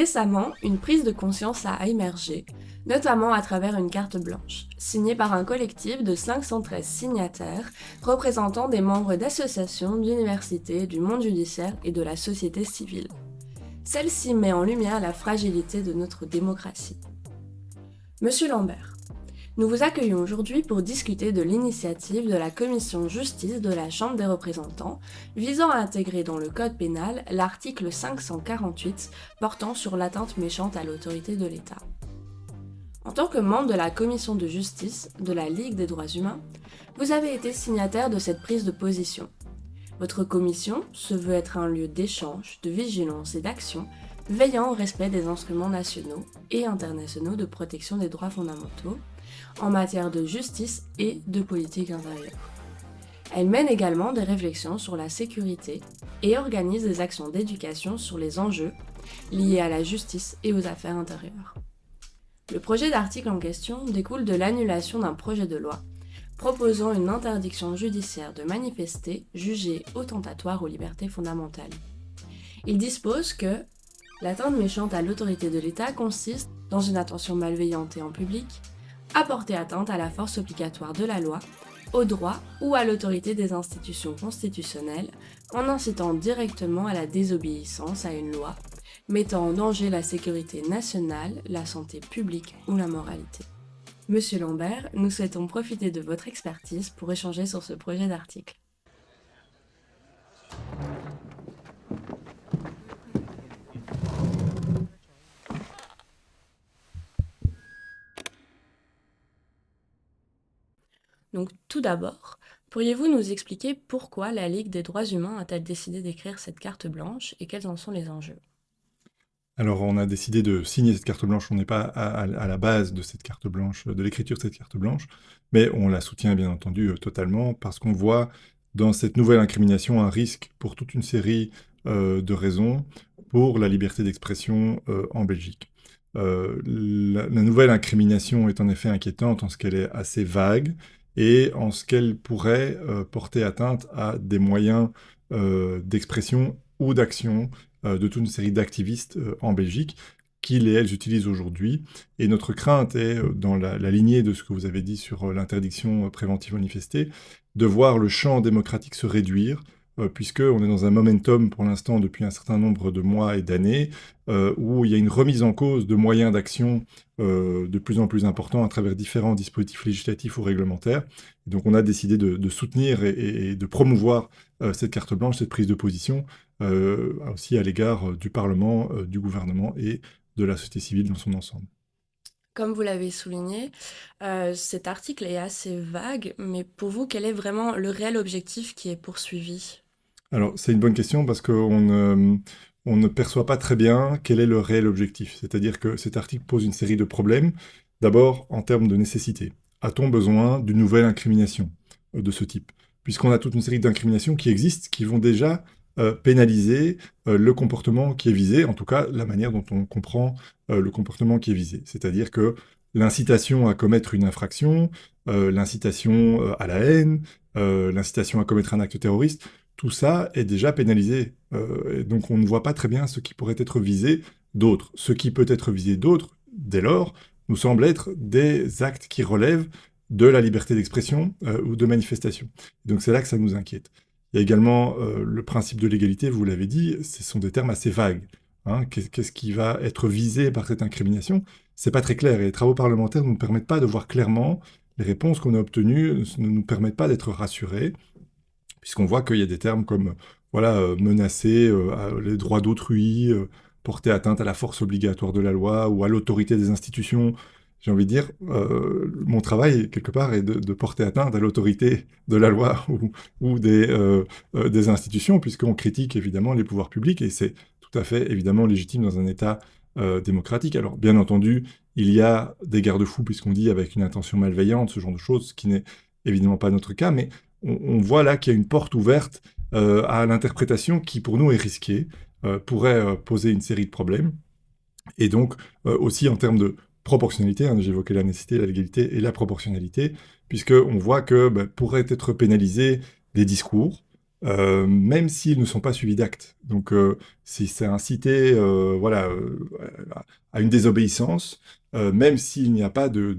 Récemment, une prise de conscience a émergé, notamment à travers une carte blanche, signée par un collectif de 513 signataires représentant des membres d'associations, d'universités, du monde judiciaire et de la société civile. Celle-ci met en lumière la fragilité de notre démocratie. Monsieur Lambert, nous vous accueillons aujourd'hui pour discuter de l'initiative de la Commission Justice de la Chambre des représentants visant à intégrer dans le Code pénal l'article 548 portant sur l'atteinte méchante à l'autorité de l'État. En tant que membre de la Commission de Justice de la Ligue des droits humains, vous avez été signataire de cette prise de position. Votre commission se veut être un lieu d'échange, de vigilance et d'action veillant au respect des instruments nationaux et internationaux de protection des droits fondamentaux en matière de justice et de politique intérieure. Elle mène également des réflexions sur la sécurité et organise des actions d'éducation sur les enjeux liés à la justice et aux affaires intérieures. Le projet d'article en question découle de l'annulation d'un projet de loi proposant une interdiction judiciaire de manifester jugée attentatoire aux libertés fondamentales. Il dispose que l'atteinte méchante à l'autorité de l'État consiste, dans une intention malveillante et en public, à porter atteinte à la force obligatoire de la loi, au droit ou à l'autorité des institutions constitutionnelles en incitant directement à la désobéissance à une loi, mettant en danger la sécurité nationale, la santé publique ou la moralité. Monsieur Lambert, nous souhaitons profiter de votre expertise pour échanger sur ce projet d'article. Donc tout d'abord, pourriez-vous nous expliquer pourquoi la Ligue des droits humains a-t-elle décidé d'écrire cette carte blanche et quels en sont les enjeux ? Alors, on a décidé de signer cette carte blanche. On n'est pas à la base de cette carte blanche, de l'écriture de cette carte blanche, mais on la soutient bien entendu totalement parce qu'on voit dans cette nouvelle incrimination un risque pour toute une série de raisons pour la liberté d'expression en Belgique. La nouvelle incrimination est en effet inquiétante en ce qu'elle est assez vague et en ce qu'elle pourrait porter atteinte à des moyens d'expression ou d'action de toute une série d'activistes en Belgique qu'ils et elles utilisent aujourd'hui. Et notre crainte est, dans la lignée de ce que vous avez dit sur l'interdiction préventive manifestée, de voir le champ démocratique se réduire, puisqu'on est dans un momentum pour l'instant depuis un certain nombre de mois et d'années, où il y a une remise en cause de moyens d'action de plus en plus importants à travers différents dispositifs législatifs ou réglementaires. Et donc on a décidé de soutenir et de promouvoir cette carte blanche, cette prise de position, aussi à l'égard du Parlement, du gouvernement et de la société civile dans son ensemble. Comme vous l'avez souligné, cet article est assez vague, mais pour vous, quel est vraiment le réel objectif qui est poursuivi ? Alors, c'est une bonne question parce qu'on ne perçoit pas très bien quel est le réel objectif. C'est-à-dire que cet article pose une série de problèmes. D'abord, en termes de nécessité. A-t-on besoin d'une nouvelle incrimination de ce type ? Puisqu'on a toute une série d'incriminations qui existent, qui vont déjà pénaliser le comportement qui est visé, en tout cas la manière dont on comprend le comportement qui est visé. C'est-à-dire que l'incitation à commettre une infraction, l'incitation à la haine, l'incitation à commettre un acte terroriste, tout ça est déjà pénalisé. Et donc on ne voit pas très bien ce qui pourrait être visé d'autre. Ce qui peut être visé d'autre, dès lors, nous semble être des actes qui relèvent de la liberté d'expression ou de manifestation. Donc c'est là que ça nous inquiète. Il y a également le principe de l'égalité, vous l'avez dit, ce sont des termes assez vagues. Hein. Qu'est-ce qui va être visé par cette incrimination ? C'est pas très clair, et les travaux parlementaires ne nous permettent pas de voir clairement. Les réponses qu'on a obtenues ne nous permettent pas d'être rassurés, puisqu'on voit qu'il y a des termes comme menacer les droits d'autrui, porter atteinte à la force obligatoire de la loi ou à l'autorité des institutions. J'ai envie de dire, mon travail, quelque part, est de porter atteinte à l'autorité de la loi ou des institutions, puisqu'on critique évidemment les pouvoirs publics, et c'est tout à fait évidemment légitime dans un État démocratique. Alors, bien entendu, il y a des garde-fous, puisqu'on dit avec une intention malveillante, ce genre de choses, ce qui n'est évidemment pas notre cas, mais on voit là qu'il y a une porte ouverte à l'interprétation qui, pour nous, est risquée, pourrait poser une série de problèmes, et donc aussi en termes de proportionnalité, hein, j'évoquais la nécessité, la légalité et la proportionnalité, puisqu'on voit que pourraient être pénalisés des discours, même s'ils ne sont pas suivis d'actes. Donc, si c'est incité voilà, à une désobéissance, même s'il n'y a pas de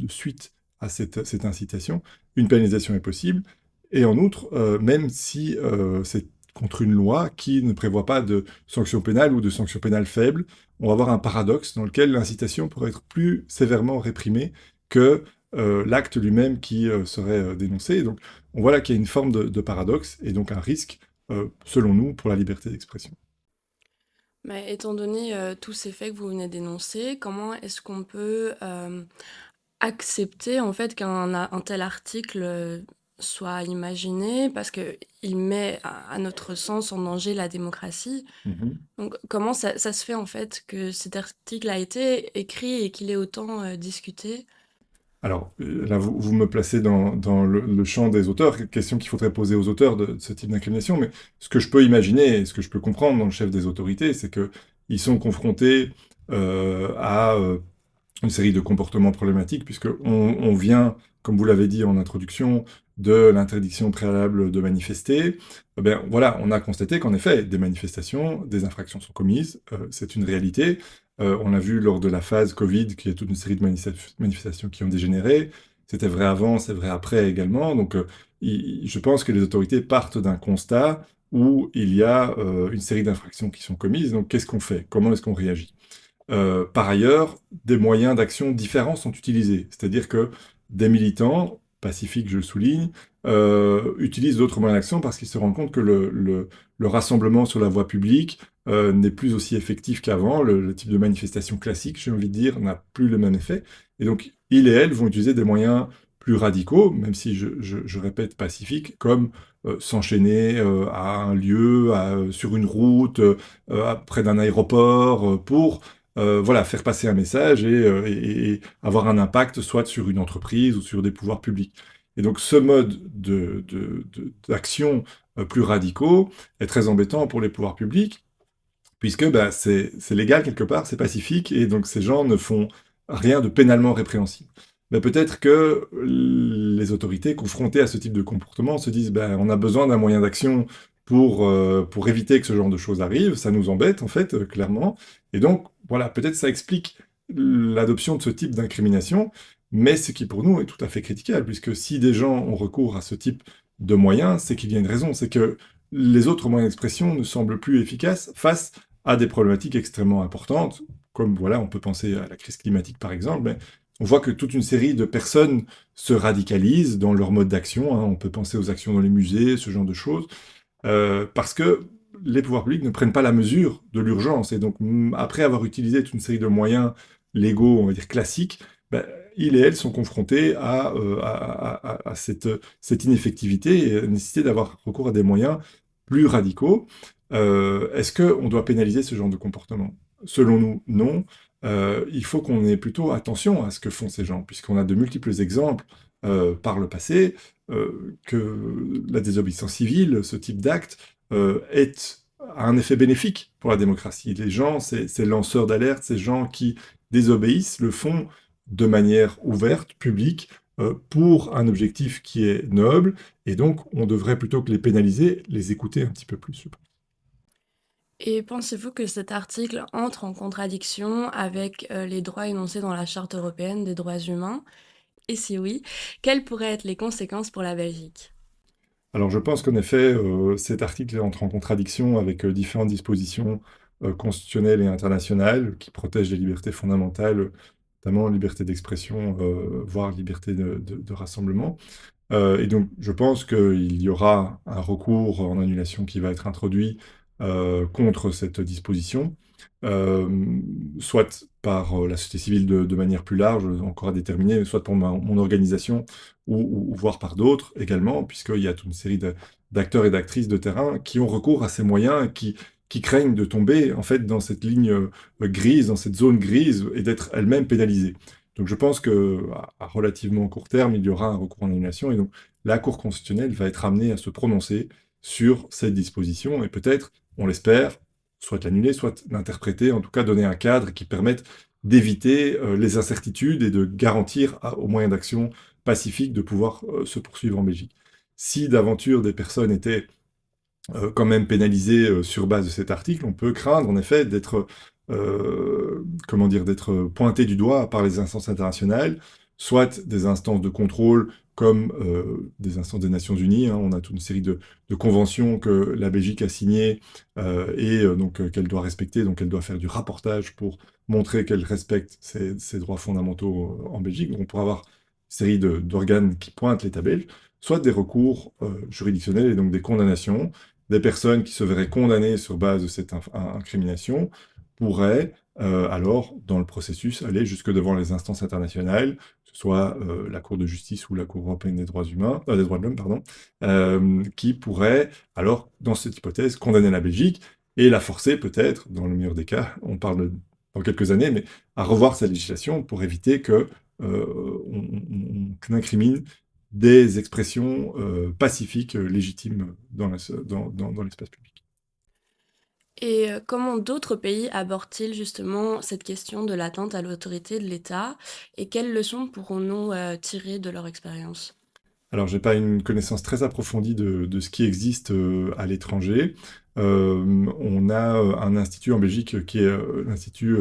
suite à cette incitation, une pénalisation est possible. Et en outre, même si c'est contre une loi qui ne prévoit pas de sanctions pénales ou de sanctions pénales faibles, on va avoir un paradoxe dans lequel l'incitation pourrait être plus sévèrement réprimée que l'acte lui-même qui serait dénoncé. Donc, on voit là qu'il y a une forme de paradoxe et donc un risque, selon nous, pour la liberté d'expression. Mais étant donné tous ces faits que vous venez d'énoncer, comment est-ce qu'on peut accepter en fait un tel article soit imaginé parce qu'il met à notre sens en danger la démocratie? Mhm. Donc comment ça se fait en fait que cet article a été écrit et qu'il est autant discuté? Alors, là, vous me placez dans le champ des auteurs, question qu'il faudrait poser aux auteurs de ce type d'incrimination, mais ce que je peux imaginer et ce que je peux comprendre dans le chef des autorités, c'est qu'ils sont confrontés à une série de comportements problématiques, puisque on vient, comme vous l'avez dit en introduction, de l'interdiction préalable de manifester. Eh bien, voilà, on a constaté qu'en effet, des manifestations, des infractions sont commises, c'est une réalité. On l'a vu lors de la phase Covid, qu'il y a toute une série de manifestations qui ont dégénéré. C'était vrai avant, c'est vrai après également. Donc, je pense que les autorités partent d'un constat où il y a une série d'infractions qui sont commises. Donc, qu'est-ce qu'on fait? Comment est-ce qu'on réagit? Par ailleurs, des moyens d'action différents sont utilisés. C'est-à-dire que des militants, pacifiques je le souligne, utilisent d'autres moyens d'action parce qu'ils se rendent compte que le rassemblement sur la voie publique n'est plus aussi effectif qu'avant. Le type de manifestation classique, j'ai envie de dire, n'a plus le même effet. Et donc, ils et elles vont utiliser des moyens plus radicaux, même si je répète pacifiques, comme s'enchaîner à un lieu, sur une route, près d'un aéroport, pour voilà, faire passer un message et avoir un impact soit sur une entreprise ou sur des pouvoirs publics. Et donc ce mode d'action plus radicaux est très embêtant pour les pouvoirs publics, puisque bah, c'est légal quelque part, c'est pacifique, et donc ces gens ne font rien de pénalement répréhensible. Mais peut-être que les autorités confrontées à ce type de comportement se disent ben, on a besoin d'un moyen d'action pour éviter que ce genre de choses arrive, ça nous embête en fait, clairement. Et donc, voilà, peut-être ça explique l'adoption de ce type d'incrimination, mais ce qui pour nous est tout à fait critiquable, puisque si des gens ont recours à ce type de moyens, c'est qu'il y a une raison, c'est que les autres moyens d'expression ne semblent plus efficaces face à des problématiques extrêmement importantes, comme voilà, on peut penser à la crise climatique par exemple, mais on voit que toute une série de personnes se radicalisent dans leur mode d'action, hein. On peut penser aux actions dans les musées, ce genre de choses, parce que les pouvoirs publics ne prennent pas la mesure de l'urgence. Et donc, après avoir utilisé toute une série de moyens légaux, on va dire classiques, ben, ils et elles sont confrontés à cette ineffectivité et à la nécessité d'avoir recours à des moyens plus radicaux. Est-ce qu'on doit pénaliser ce genre de comportement? Selon nous, non. Il faut qu'on ait plutôt attention à ce que font ces gens, puisqu'on a de multiples exemples par le passé que la désobéissance civile, ce type d'acte, a un effet bénéfique pour la démocratie. Les gens, ces lanceurs d'alerte, ces gens qui désobéissent, le font de manière ouverte, publique, pour un objectif qui est noble, et donc on devrait plutôt que les pénaliser, les écouter un petit peu plus, je pense. Et pensez-vous que cet article entre en contradiction avec les droits énoncés dans la Charte européenne des droits humains? Et si oui, quelles pourraient être les conséquences pour la Belgique? Alors je pense qu'en effet, cet article entre en contradiction avec différentes dispositions constitutionnelles et internationales qui protègent les libertés fondamentales, notamment liberté d'expression, voire liberté de rassemblement. Et donc je pense qu'il y aura un recours en annulation qui va être introduit contre cette disposition, euh, soit par la société civile de manière plus large, encore à déterminer, soit pour mon organisation ou voire par d'autres également, puisqu'il y a toute une série d'acteurs et d'actrices de terrain qui ont recours à ces moyens et qui craignent de tomber en fait dans cette ligne grise, dans cette zone grise et d'être elles-mêmes pénalisées. Donc je pense qu'à relativement court terme, il y aura un recours en annulation et donc la Cour constitutionnelle va être amenée à se prononcer sur cette disposition et peut-être, on l'espère, soit l'annuler, soit l'interpréter, en tout cas donner un cadre qui permette d'éviter les incertitudes et de garantir aux moyens d'action pacifiques de pouvoir se poursuivre en Belgique. Si d'aventure des personnes étaient quand même pénalisé sur base de cet article, on peut craindre en effet d'être comment dire, d'être pointé du doigt par les instances internationales, soit des instances de contrôle comme des instances des Nations Unies. Hein. On a toute une série de conventions que la Belgique a signées donc qu'elle doit respecter, donc elle doit faire du rapportage pour montrer qu'elle respecte ses droits fondamentaux en Belgique. Donc on pourra avoir une série d'organes qui pointent l'État belge, soit des recours juridictionnels et donc des condamnations, des personnes qui se verraient condamnées sur base de cette incrimination pourraient alors, dans le processus, aller jusque devant les instances internationales, que ce soit la Cour de justice ou la Cour européenne des droits humains, des droits de l'homme, pardon, qui pourraient, alors, dans cette hypothèse, condamner la Belgique et la forcer peut-être, dans le meilleur des cas, on parle dans quelques années, mais à revoir sa législation pour éviter que on incrimine des expressions pacifiques, légitimes dans l'espace public. Et comment d'autres pays abordent-ils justement cette question de l'atteinte à l'autorité de l'État et quelles leçons pourrons-nous tirer de leur expérience? Alors, j'ai pas une connaissance très approfondie de ce qui existe à l'étranger. On a un institut en Belgique qui est l'Institut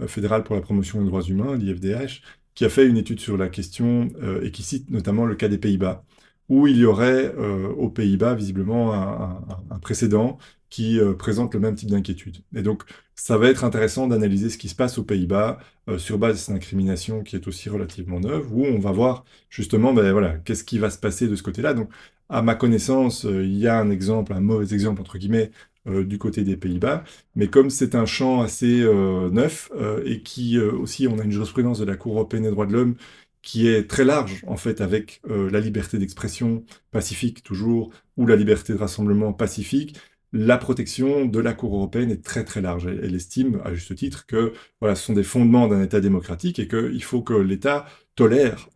fédéral pour la promotion des droits humains, l'IFDH, qui a fait une étude sur la question et qui cite notamment le cas des Pays-Bas, où il y aurait aux Pays-Bas visiblement un précédent qui présente le même type d'inquiétude. Et donc, ça va être intéressant d'analyser ce qui se passe aux Pays-Bas sur base de cette incrimination qui est aussi relativement neuve, où on va voir justement, ben voilà, qu'est-ce qui va se passer de ce côté-là. Donc, à ma connaissance, il y a un exemple, un mauvais exemple, entre guillemets, du côté des Pays-Bas, mais comme c'est un champ assez neuf, et qui aussi, on a une jurisprudence de la Cour européenne des droits de l'homme qui est très large, en fait, avec la liberté d'expression pacifique, toujours, ou la liberté de rassemblement pacifique, la protection de la Cour européenne est très très large. Elle estime, à juste titre, que voilà, ce sont des fondements d'un État démocratique et qu'il faut que l'État tolère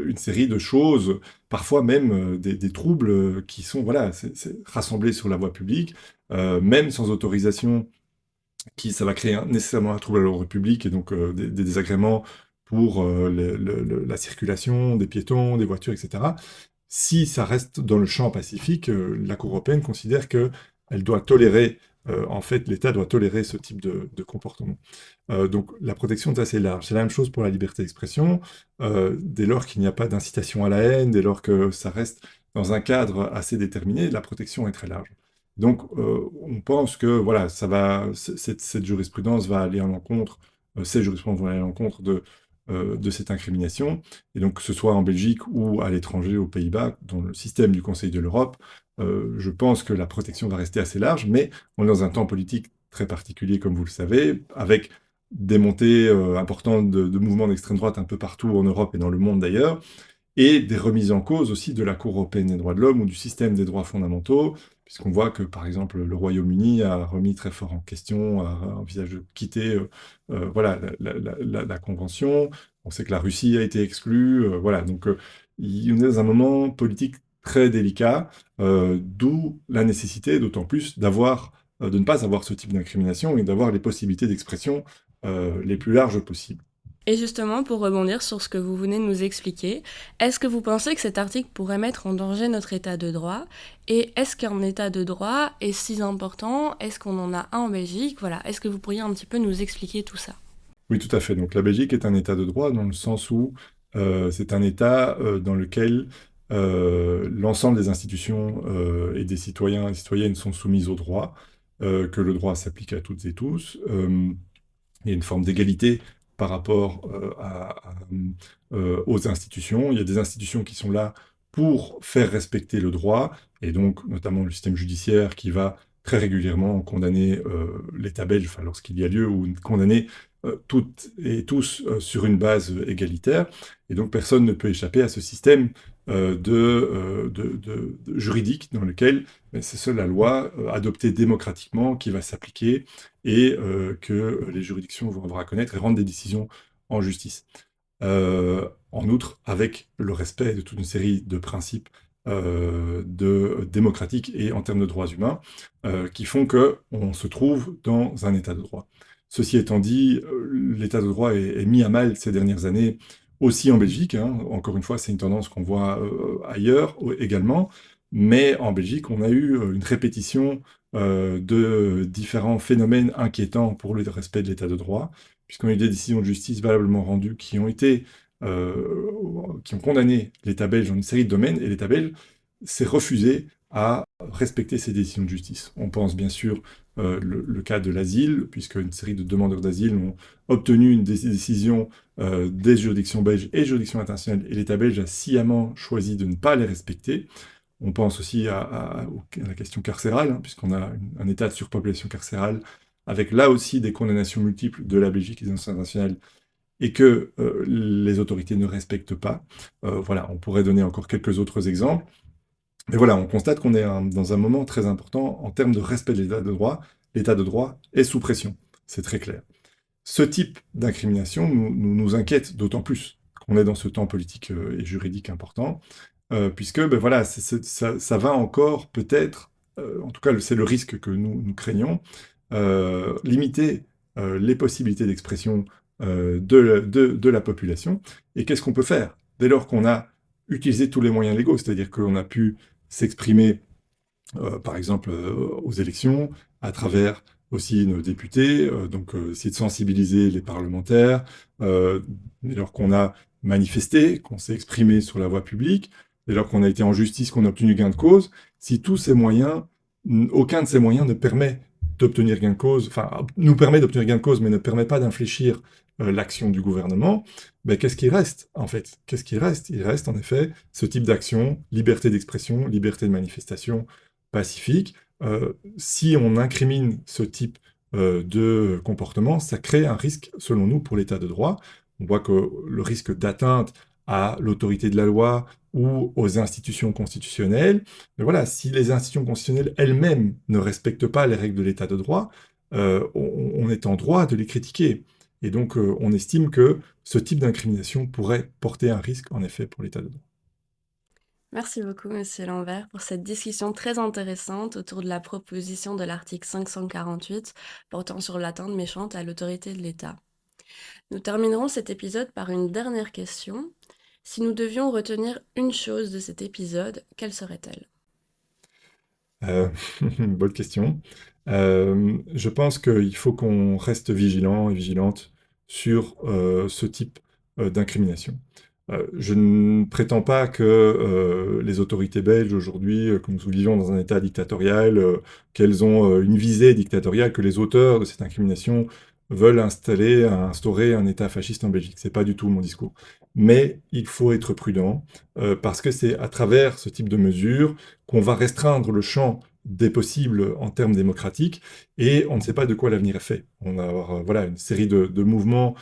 une série de choses, parfois même des troubles qui sont voilà, c'est rassemblés sur la voie publique, même sans autorisation, ça va créer nécessairement un trouble à l'ordre public et donc des désagréments pour la circulation des piétons, des voitures, etc. Si ça reste dans le champ pacifique, la Cour européenne considère que elle doit tolérer, en fait, l'État doit tolérer ce type de comportement. Donc la protection est assez large. C'est la même chose pour la liberté d'expression, dès lors qu'il n'y a pas d'incitation à la haine, dès lors que ça reste dans un cadre assez déterminé, la protection est très large. Donc on pense que voilà, cette jurisprudence va aller à l'encontre, ces jurisprudences vont aller à l'encontre de cette incrimination, et donc que ce soit en Belgique ou à l'étranger, aux Pays-Bas, dans le système du Conseil de l'Europe, je pense que la protection va rester assez large, mais on est dans un temps politique très particulier, comme vous le savez, avec des montées importantes de mouvements d'extrême droite un peu partout en Europe et dans le monde d'ailleurs, et des remises en cause aussi de la Cour européenne des droits de l'homme ou du système des droits fondamentaux, puisqu'on voit que, par exemple, le Royaume-Uni a remis très fort en question, a envisagé de quitter voilà, la Convention. On sait que la Russie a été exclue. Voilà, donc il est dans un moment politique très délicat, d'où la nécessité, d'autant plus, de ne pas avoir ce type d'incrimination et d'avoir les possibilités d'expression les plus larges possibles. Et justement, pour rebondir sur ce que vous venez de nous expliquer, est-ce que vous pensez que cet article pourrait mettre en danger notre état de droit? Et est-ce qu'un état de droit est si important? Est-ce qu'on en a un en Belgique? Voilà, est-ce que vous pourriez un petit peu nous expliquer tout ça? Oui, tout à fait. Donc la Belgique est un état de droit dans le sens où c'est un état dans lequel l'ensemble des institutions et des citoyens et citoyennes sont soumises au droit, que le droit s'applique à toutes et tous. Il y a une forme d'égalité par rapport aux institutions. Il y a des institutions qui sont là pour faire respecter le droit, et donc notamment le système judiciaire qui va très régulièrement condamner l'État belge, enfin, lorsqu'il y a lieu, ou condamner toutes et tous sur une base égalitaire. Et donc personne ne peut échapper à ce système juridique dans lequel c'est seule la loi adoptée démocratiquement qui va s'appliquer et que les juridictions vont avoir à connaître et rendre des décisions en justice. En outre, avec le respect de toute une série de principes démocratiques et en termes de droits humains qui font qu'on se trouve dans un état de droit. Ceci étant dit, l'état de droit est mis à mal ces dernières années, aussi en Belgique. Hein. Encore une fois, c'est une tendance qu'on voit ailleurs également. Mais en Belgique, on a eu une répétition de différents phénomènes inquiétants pour le respect de l'état de droit, puisqu'on a eu des décisions de justice valablement rendues qui ont condamné l'État belge dans une série de domaines, et l'État belge s'est refusé à respecter ces décisions de justice. On pense bien sûr le cas de l'asile, puisque une série de demandeurs d'asile ont obtenu une décision des juridictions belges et juridictions internationales, et l'État belge a sciemment choisi de ne pas les respecter. On pense aussi à la question carcérale, hein, puisqu'on a un état de surpopulation carcérale, avec là aussi des condamnations multiples de la Belgique et des instances internationales, et que les autorités ne respectent pas. Voilà, on pourrait donner encore quelques autres exemples. Mais voilà, on constate qu'on est dans un moment très important en termes de respect de l'état de droit. L'état de droit est sous pression, c'est très clair. Ce type d'incrimination nous inquiète d'autant plus qu'on est dans ce temps politique et juridique important, puisque ben voilà, ça va encore peut-être, en tout cas c'est le risque que nous craignons, limiter les possibilités d'expression de la population. Et qu'est-ce qu'on peut faire dès lors qu'on a utilisé tous les moyens légaux, c'est-à-dire qu'on a pu s'exprimer, par exemple, aux élections, à travers aussi nos députés, donc essayer de sensibiliser les parlementaires, dès lors qu'on a manifesté, qu'on s'est exprimé sur la voie publique, dès lors qu'on a été en justice, qu'on a obtenu gain de cause, si tous ces moyens, aucun de ces moyens ne permet d'obtenir gain de cause, enfin, nous permet d'obtenir gain de cause, mais ne permet pas d'infléchir l'action du gouvernement, ben, qu'est-ce qui reste, en fait? Qu'est-ce qui reste? Il reste, en effet, ce type d'action, liberté d'expression, liberté de manifestation pacifique. Si on incrimine ce type de comportement, ça crée un risque, selon nous, pour l'état de droit. On voit que le risque d'atteinte à l'autorité de la loi ou aux institutions constitutionnelles. Mais voilà, si les institutions constitutionnelles elles-mêmes ne respectent pas les règles de l'état de droit, on est en droit de les critiquer. Et donc, on estime que ce type d'incrimination pourrait porter un risque, en effet, pour l'état de droit. Merci beaucoup, Monsieur Lambert, pour cette discussion très intéressante autour de la proposition de l'article 548 portant sur l'atteinte méchante à l'autorité de l'État. Nous terminerons cet épisode par une dernière question. Si nous devions retenir une chose de cet épisode, quelle serait-elle? Euh, Bonne question. Je pense qu'il faut qu'on reste vigilant et vigilante sur ce type d'incrimination. Je ne prétends pas que les autorités belges aujourd'hui, que nous vivons dans un État dictatorial, qu'elles ont une visée dictatoriale, que les auteurs de cette incrimination veulent instaurer un État fasciste en Belgique. C'est pas du tout mon discours. Mais il faut être prudent parce que c'est à travers ce type de mesures qu'on va restreindre le champ des possibles en termes démocratiques, et on ne sait pas de quoi l'avenir est fait. On va avoir voilà, une série de mouvements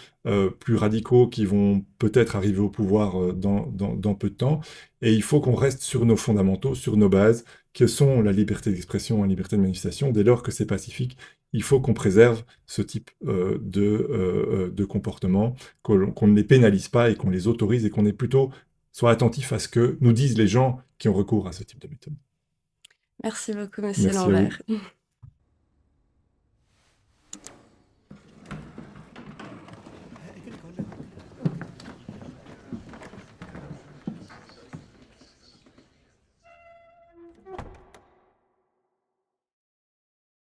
plus radicaux qui vont peut-être arriver au pouvoir dans peu de temps, et il faut qu'on reste sur nos fondamentaux, sur nos bases, que sont la liberté d'expression et la liberté de manifestation. Dès lors que c'est pacifique, il faut qu'on préserve ce type de comportement, qu'on ne les pénalise pas et qu'on les autorise, et qu'on est plutôt soit attentif à ce que nous disent les gens qui ont recours à ce type de méthode. Merci beaucoup, Monsieur Merci à vous. Lambert.